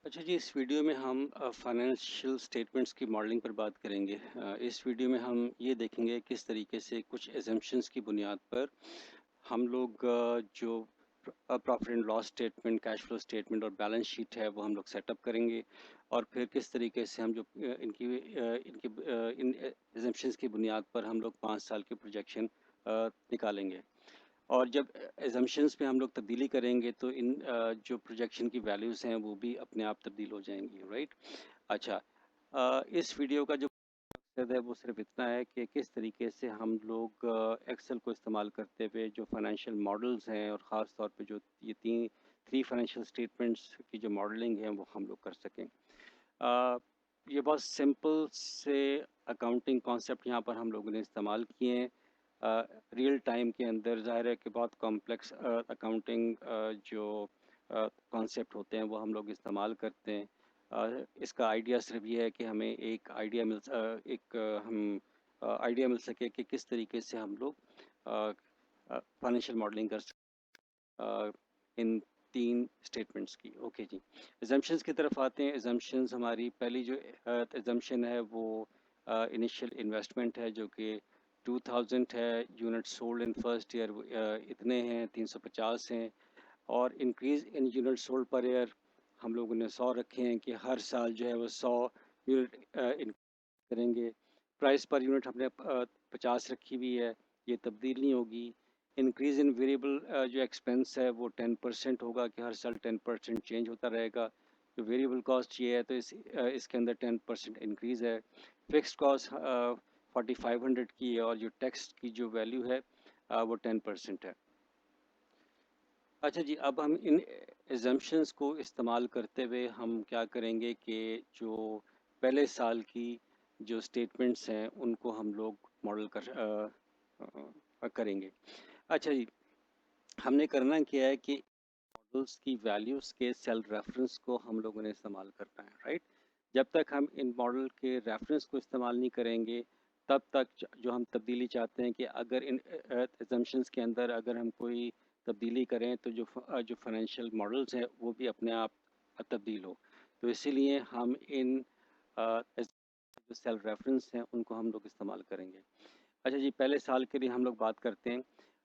अच्छा जी, इस वीडियो में हम फाइनेंशियल स्टेटमेंट्स की मॉडलिंग पर बात करेंगे। इस वीडियो में हम ये देखेंगे किस तरीके से कुछ एजम्पशंस की बुनियाद पर हम लोग जो profit and loss statement, cash flow statement और बैलेंस शीट है वो हम लोग सेटअप करेंगे और फिर किस तरीके से हम जो इन एजम्पशंस की बुनियाद पर हम लोग 5 साल की प्रोजेक्शन निकालेंगे। और जब एजम्पशंस में हम लोग तब्दीली करेंगे तो इन जो प्रोजेक्शन की वैल्यूज़ हैं वो भी अपने आप तब्दील हो जाएंगी, राइट। अच्छा, इस वीडियो का जो मकसद है वो सिर्फ इतना है कि किस तरीके से हम लोग एक्सेल को इस्तेमाल करते हुए जो फाइनेंशियल मॉडल्स हैं और ख़ास तौर पे जो ये थ्री फाइनेंशियल स्टेटमेंट्स की जो मॉडलिंग है वो हम लोग कर सकें। ये बहुत सिंपल से अकाउंटिंग कॉन्सेप्ट यहाँ पर हम लोगों ने इस्तेमाल किए हैं। रियल टाइम के अंदर ज़ाहिर है कि बहुत कॉम्प्लेक्स अकाउंटिंग जो कॉन्सेप्ट होते हैं वो हम लोग इस्तेमाल करते हैं। इसका आइडिया सिर्फ ये है कि हमें एक आइडिया हम आइडिया मिल सके कि किस तरीके से हम लोग फाइनेंशियल मॉडलिंग कर सकते इन तीन स्टेटमेंट्स की। ओके जी, एजम्पशंस की तरफ आते हैं। एजम्पशंस हमारी पहली जो एजम्पशन है वो इनिशियल इन्वेस्टमेंट है जो कि 2000 है। Unit sold in first year इतने हैं, 350 हैं। और increase in unit sold per year हम लोगों ने 100 रखे हैं कि हर साल जो है वो 100 यूनिट करेंगे। प्राइस पर यूनिट हमने 50 रखी हुई है, ये तब्दील नहीं होगी। इंक्रीज़ इन वेरिएबल जो एक्सपेंस है वो 10% होगा कि हर साल 10% चेंज होता रहेगा। तो वेरिएबल कॉस्ट ये है तो इसके अंदर 10% इंक्रीज़ है। फिक्स्ड कॉस्ट 4500 की है और जो टैक्स की जो वैल्यू है वो 10% है। अच्छा जी, अब हम इन एजम्पशंस को इस्तेमाल करते हुए हम क्या करेंगे कि जो पहले साल की जो स्टेटमेंट्स हैं उनको हम लोग मॉडल करेंगे। अच्छा जी, हमने करना क्या है कि मॉडल्स की वैल्यूज़ के सेल रेफरेंस को हम लोगों ने इस्तेमाल करना है, राइट। जब तक हम इन मॉडल के रेफरेंस को इस्तेमाल नहीं करेंगे तब तक जो हम तब्दीली चाहते हैं कि अगर इन एजम्पशंस के अंदर अगर हम कोई तब्दीली करें तो जो फाइनेंशियल मॉडल्स हैं वो भी अपने आप तब्दील हो। तो इसीलिए हम इन जो सेल रेफरेंस हैं उनको हम लोग इस्तेमाल करेंगे। अच्छा जी, पहले साल के लिए हम लोग बात करते हैं।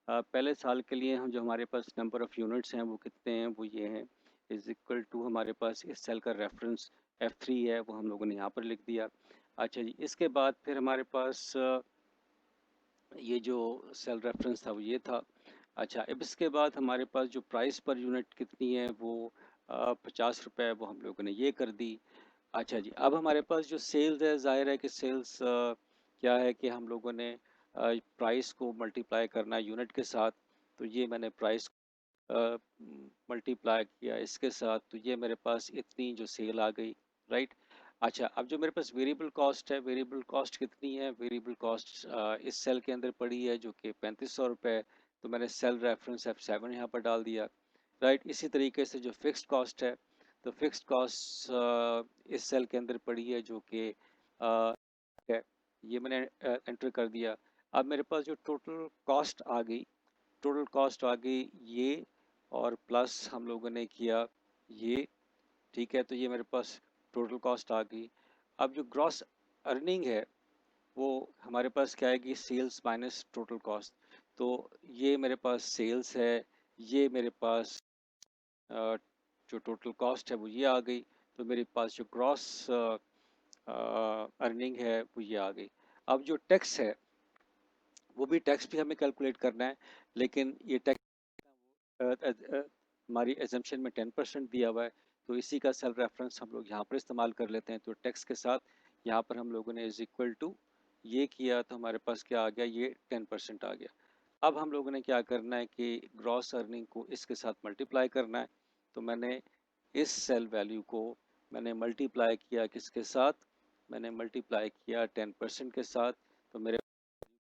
पहले साल के लिए हम जो हमारे पास नंबर ऑफ़ यूनिट्स हैं वो कितने हैं, वो ये हैं, इज़ इक्वल टू हमारे पास इस सेल का रेफरेंस F3 है, वो हम लोगों ने यहाँ पर लिख दिया। अच्छा जी, इसके बाद फिर हमारे पास ये जो सेल रेफरेंस था वो ये था। अच्छा, अब इसके बाद हमारे पास जो प्राइस पर यूनिट कितनी है वो 50 रुपये, वो हम लोगों ने ये कर दी। अच्छा जी, अब हमारे पास जो सेल्स है, ज़ाहिर है कि सेल्स क्या है कि हम लोगों ने प्राइस को मल्टीप्लाई करना है यूनिट के साथ। तो ये मैंने प्राइस मल्टीप्लाई किया इसके साथ, तो ये मेरे पास इतनी जो सेल आ गई, राइट। अच्छा, अब जो मेरे पास वेरिएबल कॉस्ट है, वेरिएबल कॉस्ट कितनी है, वेरिएबल कॉस्ट इस सेल के अंदर पड़ी है जो कि 3500 रुपये। तो मैंने सेल रेफरेंस F7 यहाँ पर डाल दिया, राइट। इसी तरीके से जो फिक्स्ड कॉस्ट है, तो फिक्स्ड कॉस्ट इस सेल के अंदर पड़ी है जो कि है, ये मैंने एंटर कर दिया। अब मेरे पास जो टोटल कॉस्ट आ गई, टोटल कॉस्ट आ गई ये, और प्लस हम लोगों ने किया ये, ठीक है। तो ये मेरे पास टोटल कॉस्ट आ गई। अब जो ग्रॉस अर्निंग है वो हमारे पास क्या है कि सेल्स माइनस टोटल कॉस्ट। तो ये मेरे पास सेल्स है, ये मेरे पास जो टोटल कॉस्ट है वो ये आ गई। तो मेरे पास जो ग्रॉस अर्निंग है वो ये आ गई। अब जो टैक्स है वो भी टैक्स भी हमें कैलकुलेट करना है, लेकिन ये टैक्स हमारी एजम्पशन में 10% दिया हुआ है। तो इसी का सेल रेफरेंस हम लोग यहाँ पर इस्तेमाल कर लेते हैं। तो टैक्स के साथ यहाँ पर हम लोगों ने इज इक्वल टू ये किया, तो हमारे पास क्या आ गया, ये 10% आ गया। अब हम लोगों ने क्या करना है कि ग्रॉस अर्निंग को इसके साथ मल्टीप्लाई करना है। तो मैंने इस सेल वैल्यू को मैंने मल्टीप्लाई किया किसके साथ, मैंने मल्टीप्लाई किया 10% के साथ। तो मेरे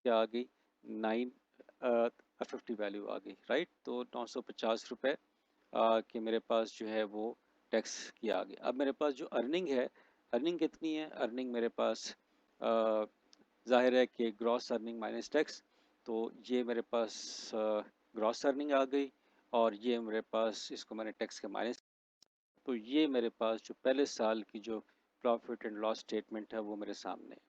क्या आ गई, 950 वैल्यू आ गई, राइट। तो 950 रुपये कि मेरे पास जो है वो टैक्स की आ गई। अब मेरे पास जो अर्निंग है, अर्निंग कितनी है, अर्निंग मेरे पास ज़ाहिर है कि ग्रॉस अर्निंग माइनस टैक्स। तो ये मेरे पास ग्रॉस अर्निंग आ गई और ये मेरे पास, इसको मैंने टैक्स के माइनस तो ये मेरे पास जो पहले साल की जो प्रॉफिट एंड लॉस स्टेटमेंट है वो मेरे सामने है।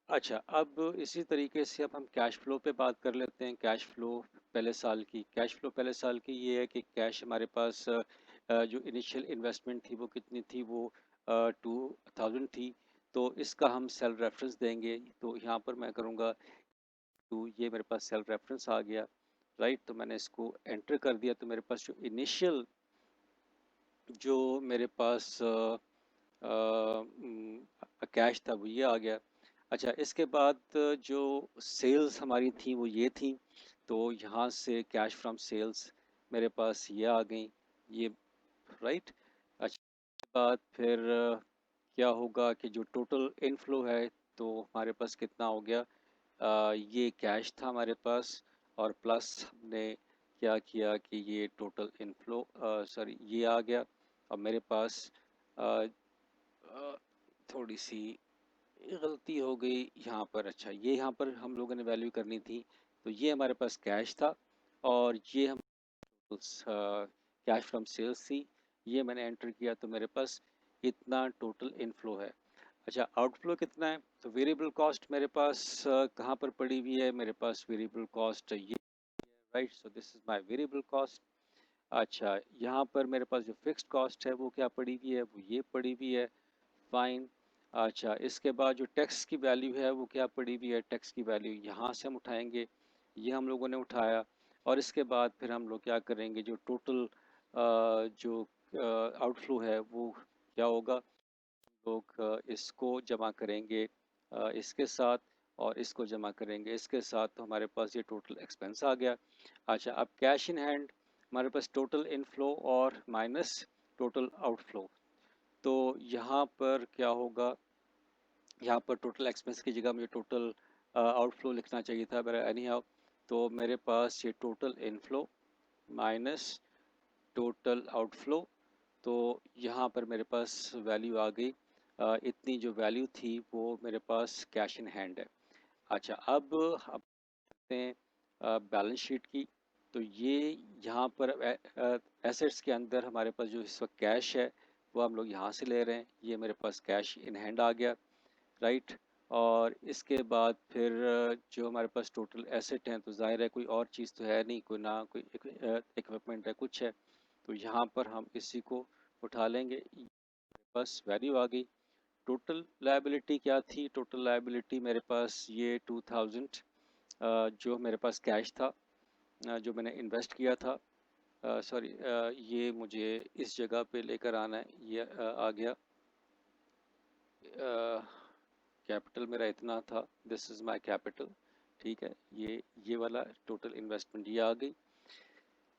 अच्छा, अब इसी तरीके से अब हम कैश फ्लो पे बात कर लेते हैं। कैश फ्लो पहले साल की, कैश फ्लो पहले साल की ये है कि कैश हमारे पास जो इनिशियल इन्वेस्टमेंट थी वो कितनी थी, वो 2000 थी। तो इसका हम सेल रेफरेंस देंगे। तो यहाँ पर मैं करूँगा तो ये मेरे पास सेल रेफरेंस आ गया, राइट। तो मैंने इसको एंटर कर दिया, तो मेरे पास जो इनिशियल जो मेरे पास कैश था वो ये आ गया। अच्छा, इसके बाद जो सेल्स हमारी थी वो ये थी। तो यहाँ से कैश फ्रॉम सेल्स मेरे पास ये आ गई, ये, राइट। अच्छा, इसके बाद फिर क्या होगा कि जो टोटल इनफ्लो है तो हमारे पास कितना हो गया, ये कैश था हमारे पास, और प्लस हमने क्या किया कि ये टोटल इनफ्लो सॉरी ये आ गया। अब मेरे पास अ, थोड़ी सी गलती हो गई यहाँ पर। अच्छा, ये यहाँ पर हम लोगों ने वैल्यू करनी थी। तो ये हमारे पास कैश था, और ये हम कैश फ्रॉम सेल्स थी, ये मैंने एंटर किया। तो मेरे पास इतना टोटल इनफ्लो है। अच्छा, आउटफ्लो कितना है, तो वेरिएबल कॉस्ट मेरे पास कहाँ पर पड़ी हुई है, मेरे पास वेरिएबल कॉस्ट ये, right. So this is my variable cost. अच्छा, यहाँ पर मेरे पास जो फिक्स्ड कॉस्ट है वो क्या पड़ी हुई है, वो ये पड़ी हुई है, फाइन। अच्छा, इसके बाद जो टैक्स की वैल्यू है वो क्या पड़ी हुई है, टैक्स की वैल्यू यहाँ से हम उठाएंगे, ये हम लोगों ने उठाया। और इसके बाद फिर हम लोग क्या करेंगे, जो टोटल जो आउटफ्लो है वो क्या होगा, लोग इसको जमा करेंगे इसके साथ, और इसको जमा करेंगे इसके साथ। तो हमारे पास ये टोटल एक्सपेंस आ गया। अच्छा, अब कैश इन हैंड हमारे पास टोटल इनफ्लो और माइनस टोटल आउटफ्लो। तो यहाँ पर क्या होगा, यहाँ पर टोटल एक्सपेंस की जगह मुझे टोटल आउटफ्लो लिखना चाहिए था, मेरा एनी हाउ। तो मेरे पास ये total inflow minus total outflow. तो यहाँ पर मेरे पास वैल्यू आ गई, इतनी जो वैल्यू थी वो मेरे पास कैश इन हैंड है। अच्छा, अब हम देखते हैं बैलेंस शीट की। तो ये यहाँ पर एसेट्स के अंदर हमारे पास जो इस वक्त कैश है वो हम लोग यहाँ से ले रहे हैं, ये मेरे पास कैश इन हैंड आ गया, राइट। और इसके बाद फिर जो हमारे पास टोटल एसेट हैं, तो जाहिर है कोई और चीज़ तो है नहीं, कोई ना कोई इक्विपमेंट है, कुछ है। तो यहाँ पर हम इसी को उठा लेंगे, बस वैल्यू आ गई। टोटल लायबिलिटी क्या थी, टोटल लायबिलिटी मेरे पास ये 2000 जो मेरे पास कैश था, जो मैंने इन्वेस्ट किया था, सॉरी ये मुझे इस जगह पे लेकर आना है, ये आ गया। कैपिटल मेरा इतना था, दिस इज़ माय कैपिटल, ठीक है। ये वाला टोटल इन्वेस्टमेंट ये आ गई।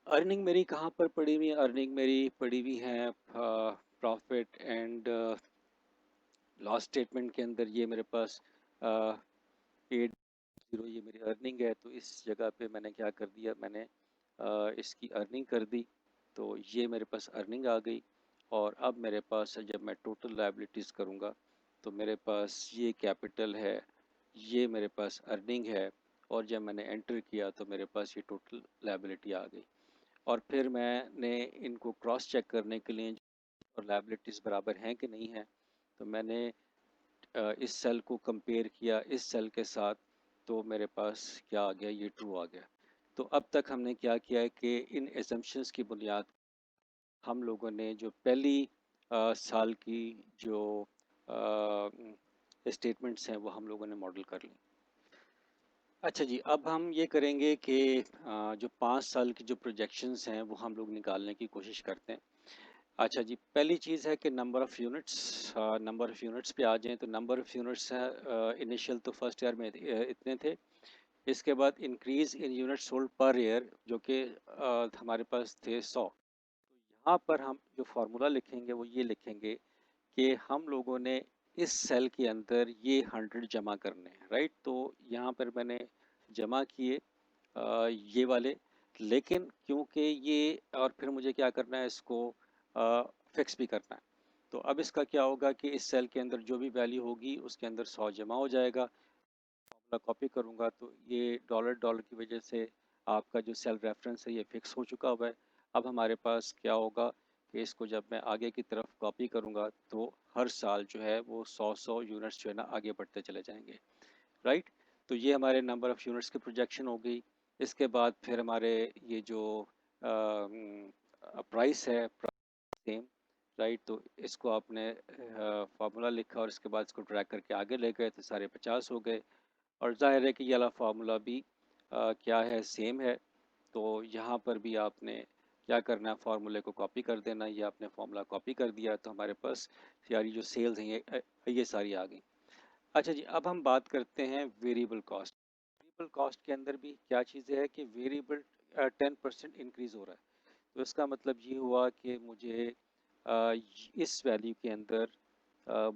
अर्निंग मेरी कहाँ पर पड़ी हुई है, अर्निंग मेरी पड़ी हुई है प्रॉफिट एंड लॉस स्टेटमेंट के अंदर। ये मेरे पास 8 ये मेरी अर्निंग है। तो इस जगह पे मैंने क्या कर दिया, मैंने इसकी अर्निंग कर दी। तो ये मेरे पास अर्निंग आ गई। और अब मेरे पास जब मैं टोटल लायबिलिटीज़ करूँगा तो मेरे पास ये कैपिटल है, ये मेरे पास अर्निंग है, और जब मैंने एंटर किया तो मेरे पास ये टोटल लायबिलिटी आ गई। और फिर मैंने इनको क्रॉस चेक करने के लिए और लायबिलिटीज़ बराबर हैं कि नहीं हैं, तो मैंने इस सेल को कंपेयर किया इस सेल के साथ। तो मेरे पास क्या आ गया, ये ट्रू आ गया। तो अब तक हमने क्या किया है कि इन एजम्पशंस की बुनियाद हम लोगों ने जो पहली साल की जो स्टेटमेंट्स हैं वो हम लोगों ने मॉडल कर ली। अच्छा जी, अब हम ये करेंगे कि जो 5 साल की जो प्रोजेक्शंस हैं वो हम लोग निकालने की कोशिश करते हैं। अच्छा जी, पहली चीज़ है कि number of units, number of units पे आ जाएँ। तो नंबर ऑफ़ यूनिट्स है इनिशियल तो फर्स्ट ईयर में इतने थे। इसके बाद increase in unit sold per year जो कि हमारे पास थे 100। यहाँ पर हम जो फार्मूला लिखेंगे वो ये लिखेंगे कि हम लोगों ने इस सेल के अंदर ये 100 जमा करने हैं, राइट। तो यहाँ पर मैंने जमा किए ये वाले, लेकिन क्योंकि ये, और फिर मुझे क्या करना है, इसको फिक्स भी करना है। तो अब इसका क्या होगा कि इस सेल के अंदर जो भी वैल्यू होगी उसके अंदर 100 जमा हो जाएगा। फॉर्मूला कॉपी करूँगा तो ये डॉलर डॉलर की वजह से आपका जो सेल रेफरेंस है ये फिक्स हो चुका हुआ है। अब हमारे पास क्या होगा कि इसको जब मैं आगे की तरफ कॉपी करूँगा तो हर साल जो है वो 100 यूनिट्स जो है ना आगे बढ़ते चले जाएंगे, राइट। तो ये हमारे नंबर ऑफ़ यूनिट्स की प्रोजेक्शन हो गई। इसके बाद फिर हमारे ये जो प्राइस है, सेम, राइट। तो इसको आपने फार्मूला लिखा और इसके बाद इसको ड्रैग करके आगे ले गए तो सारे 50 हो गए। और जाहिर है कि ये वाला फार्मूला भी क्या है, सेम है। तो यहाँ पर भी आपने क्या करना है, फार्मूले को कॉपी कर देना। ये आपने फार्मूला कॉपी कर दिया तो हमारे पास सारी जो सेल्स हैं ये सारी आ गई। अच्छा जी, अब हम बात करते हैं वेरिएबल कॉस्ट। वेरिएबल कॉस्ट के अंदर भी क्या चीज़ है कि वेरिएबल 10% इंक्रीज हो रहा है। तो इसका मतलब ये हुआ कि मुझे इस वैल्यू के अंदर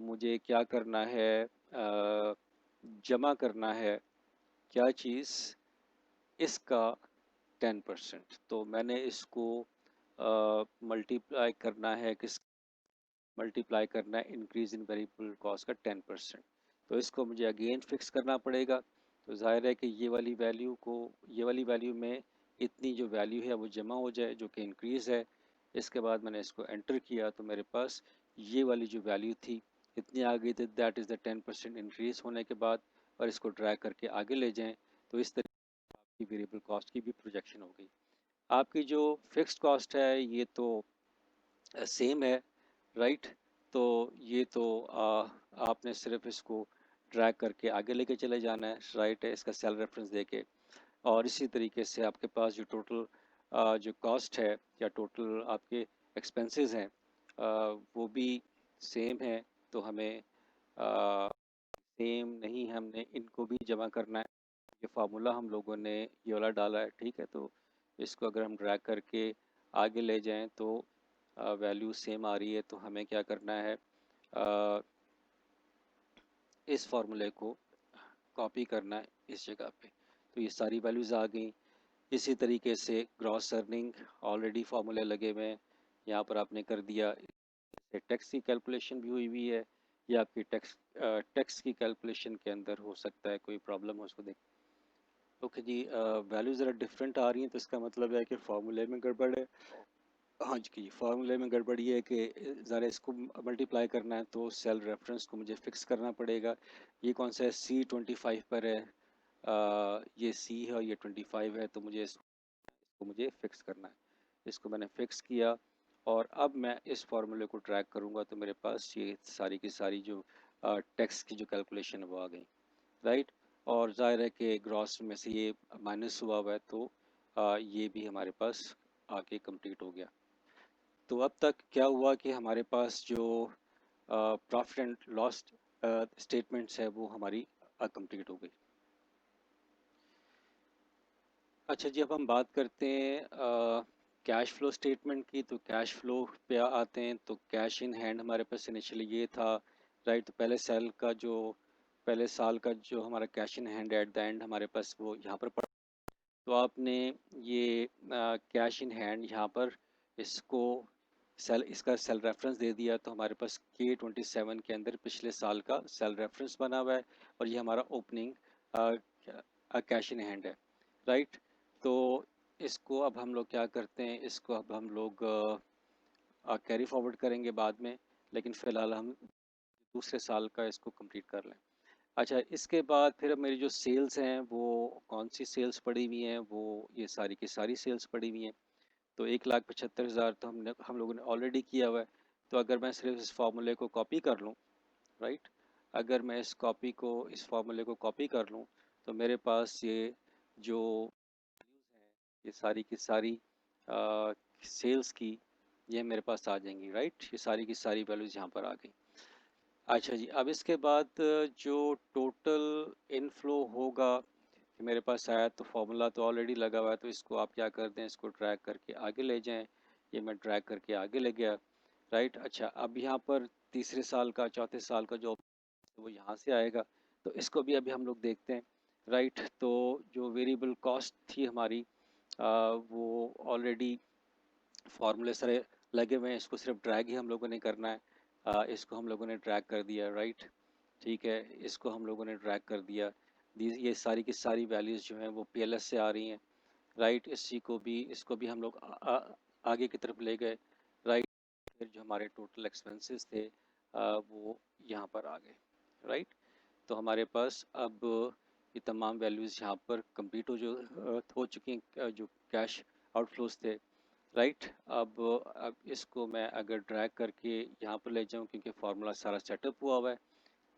मुझे क्या करना है, जमा करना है क्या चीज़, इसका 10%। तो मैंने इसको मल्टीप्लाई करना है, किस मल्टीप्लाई करना है इंक्रीज इन वेरिएबल कॉस्ट का 10%। तो इसको मुझे अगेन फिक्स करना पड़ेगा। तो जाहिर है कि ये वाली वैल्यू में इतनी जो वैल्यू है वो जमा हो जाए जो कि इंक्रीज़ है। इसके बाद मैंने इसको एंटर किया तो मेरे पास ये वाली जो वैल्यू थी इतनी आ गई थी, दैट इज़ द 10% इंक्रीज़ होने के बाद। और इसको ड्रैग करके आगे ले जाएं तो इस तरीके की वेरिएबल कॉस्ट की भी प्रोजेक्शन हो गई। आपकी जो फिक्स्ड कॉस्ट है ये तो सेम है, राइट। तो ये तो आपने सिर्फ इसको ड्रैग करके आगे लेके चले जाना है, राइट है, इसका सेल रेफरेंस देके। और इसी तरीके से आपके पास जो टोटल जो कॉस्ट है या टोटल आपके एक्सपेंसेस हैं वो भी सेम है। तो हमें सेम नहीं, हमने इनको भी जमा करना है। ये फार्मूला हम लोगों ने ये वाला डाला है, ठीक है। तो इसको अगर हम ड्रैग करके आगे ले जाएं तो वैल्यू सेम आ रही है। तो हमें क्या करना है, अ, इस फार्मूले को कॉपी करना है इस जगह पे। तो ये सारी वैल्यूज़ आ गई। इसी तरीके से ग्रॉस अर्निंग ऑलरेडी फार्मूले लगे हुए हैं, यहाँ पर आपने कर दिया। टैक्स की कैलकुलेशन भी हुई हुई है, या आपकी टैक्स की कैलकुलेशन के अंदर हो सकता है कोई प्रॉब्लम हो, उसको देख। ओके जी, वैल्यू ज़रा डिफरेंट आ रही हैं तो इसका मतलब है कि फार्मूले में गड़बड़ है। हाँ जी, फार्मूले में गड़बड़ ये है कि ज़रा इसको मल्टीप्लाई करना है तो सेल रेफरेंस को मुझे फिक्स करना पड़ेगा। ये कौन सा है, C25 पर है, ये C है और ये 25 है। तो मुझे इसको मुझे फिक्स करना है। इसको मैंने फिक्स किया और अब मैं इस फार्मूले को ट्रैक करूँगा तो मेरे पास ये सारी की सारी जो टैक्स की जो कैलकुलेशन है वो आ गई, राइट। और ज़ाहिर है कि ग्रॉस में से ये माइनस हुआ है तो ये भी हमारे पास आके कंप्लीट हो गया। तो अब तक क्या हुआ कि हमारे पास जो प्रॉफिट एंड लॉस स्टेटमेंट्स है वो हमारी कंप्लीट हो गई। अच्छा जी, अब हम बात करते हैं कैश फ्लो स्टेटमेंट की। तो कैश फ्लो पे आते हैं। तो कैश इन हैंड हमारे पास इनिशियली ये था, राइट। तो पहले साल का जो हमारा cash in hand at the end हमारे पास वो यहाँ पर पड़ा। तो आपने ये कैश इन हैंड यहाँ पर इसको इसका सेल रेफरेंस दे दिया। तो हमारे पास K27 के अंदर पिछले साल का सेल रेफरेंस बना हुआ है और ये हमारा ओपनिंग कैश इन हैंड है, राइट। तो इसको अब हम लोग क्या करते हैं, इसको अब हम लोग कैरी फॉरवर्ड करेंगे बाद में, लेकिन फ़िलहाल हम दूसरे साल का इसको कंप्लीट कर लें। अच्छा, इसके बाद फिर अब मेरी जो सेल्स हैं वो कौन सी सेल्स पड़ी हुई हैं, वो ये सारी की सारी सेल्स पड़ी हुई हैं। तो 1,75,000 तो हम लोगों ने ऑलरेडी किया हुआ है। तो अगर मैं सिर्फ इस फार्मूले को कॉपी कर लूँ, राइट, अगर मैं इस फार्मूले को कॉपी कर लूँ तो मेरे पास ये जो ये सारी की सारी सेल्स की ये मेरे पास आ जाएंगी, राइट। ये सारी की सारी वैल्यूज़ यहाँ पर आ गई। अच्छा जी, अब इसके बाद जो टोटल इनफ्लो होगा कि मेरे पास आया, तो फार्मूला तो ऑलरेडी लगा हुआ है। तो इसको आप क्या कर दें, इसको ड्रैग करके आगे ले जाएं। ये मैं ड्रैग करके आगे ले गया, राइट। अच्छा, अब यहाँ पर तीसरे साल का चौथे साल का जो वो यहाँ से आएगा। तो इसको भी अभी हम लोग देखते हैं, राइट। तो जो वेरिएबल कॉस्ट थी हमारी वो ऑलरेडी फार्मूले सारे लगे हुए हैं। इसको सिर्फ ड्रैग ही हम लोगों ने करना है। इसको हम लोगों ने ड्रैग कर दिया, राइट, ठीक है। इसको हम लोगों ने ड्रैग कर दिया। ये सारी की सारी वैल्यूज़ जो हैं वो PLS से आ रही हैं, राइट। इसको भी हम लोग आगे की तरफ ले गए, राइट। फिर जो हमारे टोटल एक्सपेंसेस थे वो यहाँ पर आ गए, राइट। तो हमारे पास अब ये तमाम वैल्यूज़ यहाँ पर कंप्लीट हो चुकी हैं, जो कैश आउटफ्लोज थे, राइट। अब इसको मैं अगर ड्रैग करके यहाँ पर ले जाऊँ, क्योंकि फार्मूला सारा सेटअप हुआ हुआ है,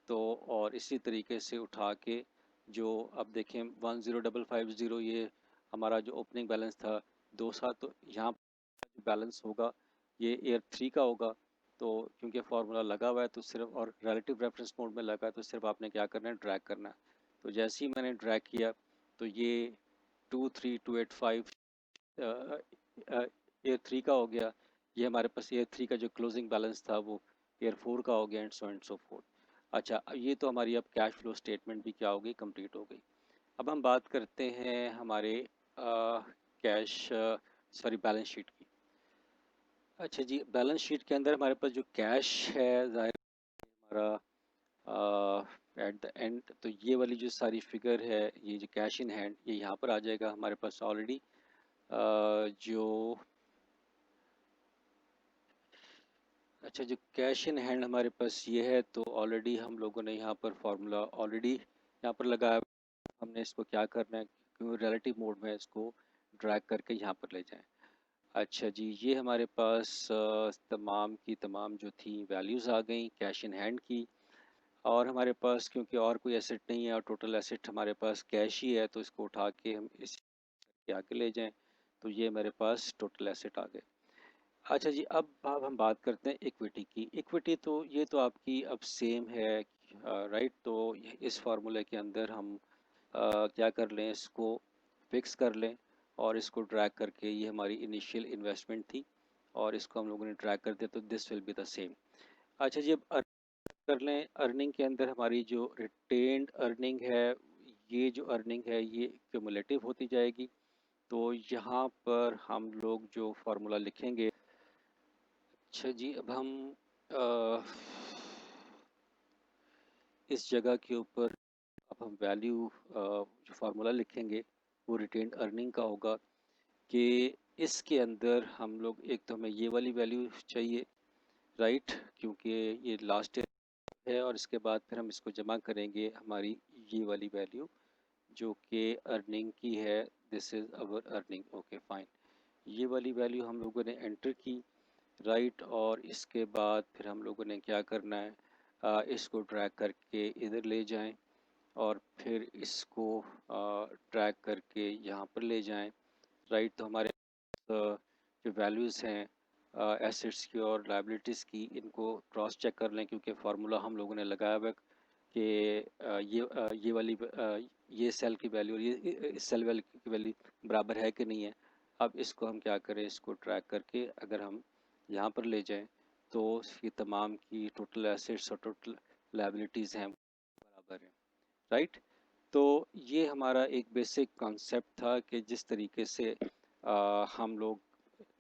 तो और इसी तरीके से उठा के जो अब देखें 10550 ये हमारा जो ओपनिंग बैलेंस था 2 साल, तो यहाँ पर बैलेंस होगा ये ईयर 3 का होगा। तो क्योंकि फार्मूला लगा हुआ है तो सिर्फ, और रिलेटिव रेफरेंस मोड में लगा है, तो सिर्फ आपने क्या करना है, ड्रैग करना है। तो जैसे ही मैंने ड्रैग किया तो ये 23285 ईयर 3 का हो गया। ये हमारे पास ईयर 3 का जो क्लोजिंग बैलेंस था वो ईयर 4 का हो गया, एंड सो फोर्थ। अच्छा, ये तो हमारी अब कैश फ्लो स्टेटमेंट भी क्या हो गई, कंप्लीट हो गई। अब हम बात करते हैं हमारे कैश सॉरी बैलेंस शीट की। अच्छा जी, बैलेंस शीट के अंदर हमारे पास जो कैश है, ज़ाहिर है हमारा एट द एंड, तो ये वाली जो सारी फिगर है, ये जो कैश इन हैंड, ये यहाँ पर आ जाएगा हमारे पास ऑलरेडी। जो अच्छा, जो कैश इन हैंड हमारे पास ये है, तो ऑलरेडी हम लोगों ने यहाँ पर फार्मूला ऑलरेडी यहाँ पर लगाया। हमने इसको क्या करना है, क्योंकि रिलेटिव मोड में इसको ड्रैग करके यहाँ पर ले जाएं। अच्छा जी, ये हमारे पास तमाम की तमाम जो थी वैल्यूज़ आ गई कैश इन हैंड की। और हमारे पास क्योंकि और कोई एसेट नहीं है और टोटल एसेट हमारे पास कैश ही है, तो इसको उठा के हम इस के आगे ले जाएं, तो ये मेरे पास टोटल एसेट आ गए। अच्छा जी, अब हम बात करते हैं इक्विटी की। इक्विटी तो ये तो आपकी अब सेम है, राइट। तो इस फार्मूले के अंदर हम क्या कर लें, इसको फिक्स कर लें और इसको ड्रैग करके, ये हमारी इनिशियल इन्वेस्टमेंट थी और इसको हम लोगों ने ड्रैग कर दिया, तो this will be the same. अच्छा जी, अब कर लें अर्निंग के अंदर हमारी जो रिटेन्ड अर्निंग है, ये जो अर्निंग है ये क्यूमुलेटिव होती जाएगी। तो यहाँ पर हम लोग जो फार्मूला लिखेंगे, अच्छा जी, अब हम अ, इस जगह के ऊपर अब हम वैल्यू जो फार्मूला लिखेंगे वो रिटेन्ड अर्निंग का होगा, कि इसके अंदर हम लोग, एक तो हमें ये वाली वैल्यू चाहिए, राइट, क्योंकि ये लास्ट ईयर है, और इसके बाद फिर हम इसको जमा करेंगे हमारी ये वाली वैल्यू जो कि अर्निंग की है। This is our earning, okay fine. ये वाली वैल्यू हम लोगों ने एंटर की, राइट। और इसके बाद फिर हम लोगों ने क्या करना है, इसको ड्रैग करके इधर ले जाएं और फिर इसको ड्रैग करके यहाँ पर ले जाएं, राइट। तो हमारे जो वैल्यूज़ हैं एसेट्स की और लाइबिलिटीज़ की, इनको क्रॉस चेक कर लें, क्योंकि फार्मूला हम लोगों ने लगाया हुआ है कि ये वाली ये सेल की वैल्यू और ये इस सेल वैल्यू की वैल्यू बराबर है कि नहीं है। अब इसको हम क्या करें, इसको ट्रैक करके अगर हम यहाँ पर ले जाएं, तो ये तमाम की टोटल एसेट्स और टोटल लाइबिलिटीज़ हैं बराबर हैं, राइट। तो ये हमारा एक बेसिक कॉन्सेप्ट था कि जिस तरीके से हम लोग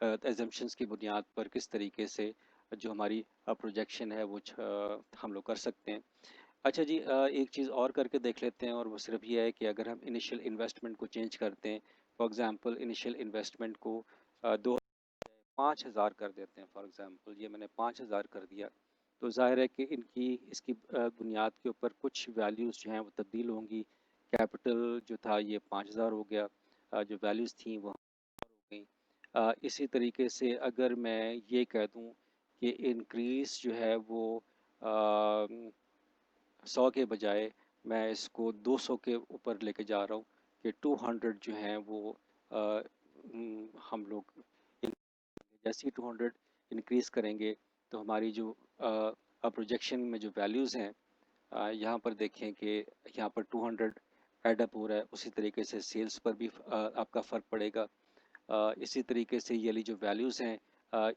एजम्पशंस की बुनियाद पर किस तरीके से जो हमारी प्रोजेक्शन है वो हम लोग कर सकते हैं। अच्छा जी, एक चीज़ और करके देख लेते हैं, और वो सिर्फ ये है कि अगर हम इनिशियल इन्वेस्टमेंट को चेंज करते हैं, फॉर एग्जांपल इनिशियल इन्वेस्टमेंट को 5,000 कर देते हैं, फॉर एग्जांपल ये मैंने 5,000 कर दिया, तो जाहिर है कि इनकी इसकी बुनियाद के ऊपर कुछ वैल्यूज़ जो हैं वो तब्दील होंगी। कैपिटल जो था ये 5,000 हो गया, जो वैल्यूज़ थी वो हो गई। इसी तरीके से अगर मैं ये कह दूँ कि इंक्रीज़ जो है वो 100 के बजाय मैं इसको 200 के ऊपर लेके जा रहा हूँ, कि 200 जो हैं वो हम लोग जैसे ही 200 इंक्रीज़ करेंगे, तो हमारी जो प्रोजेक्शन में जो वैल्यूज़ हैं, यहाँ पर देखें कि यहाँ पर 200 एडअप हो रहा है, उसी तरीके से सेल्स पर भी आपका फ़र्क पड़ेगा। इसी तरीके से ये वाली जो वैल्यूज़ हैं,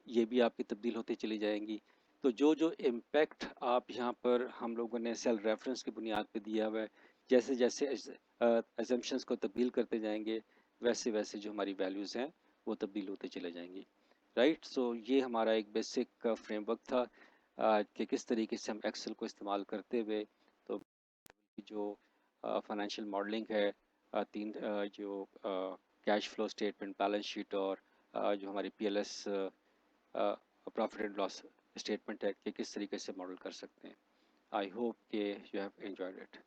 ये भी आपकी तब्दील होती चली जाएंगी। तो जो जो इम्पेक्ट आप यहाँ पर हम लोगों ने सेल रेफरेंस की बुनियाद पे दिया हुआ है, जैसे जैसे एजम्पशंस को तब्दील करते जाएंगे, वैसे वैसे जो हमारी वैल्यूज़ हैं वो तब्दील होते चले जाएंगी, राइट। सो ये हमारा एक बेसिक फ्रेमवर्क था कि किस तरीके से हम एक्सेल को इस्तेमाल करते हुए, तो जो फाइनेंशियल मॉडलिंग है, तीन जो cash flow statement, balance sheet और जो हमारी PLS profit and loss statement है कि किस तरीके से मॉडल कर सकते हैं। आई होप कि यू हैव एंजॉयड इट।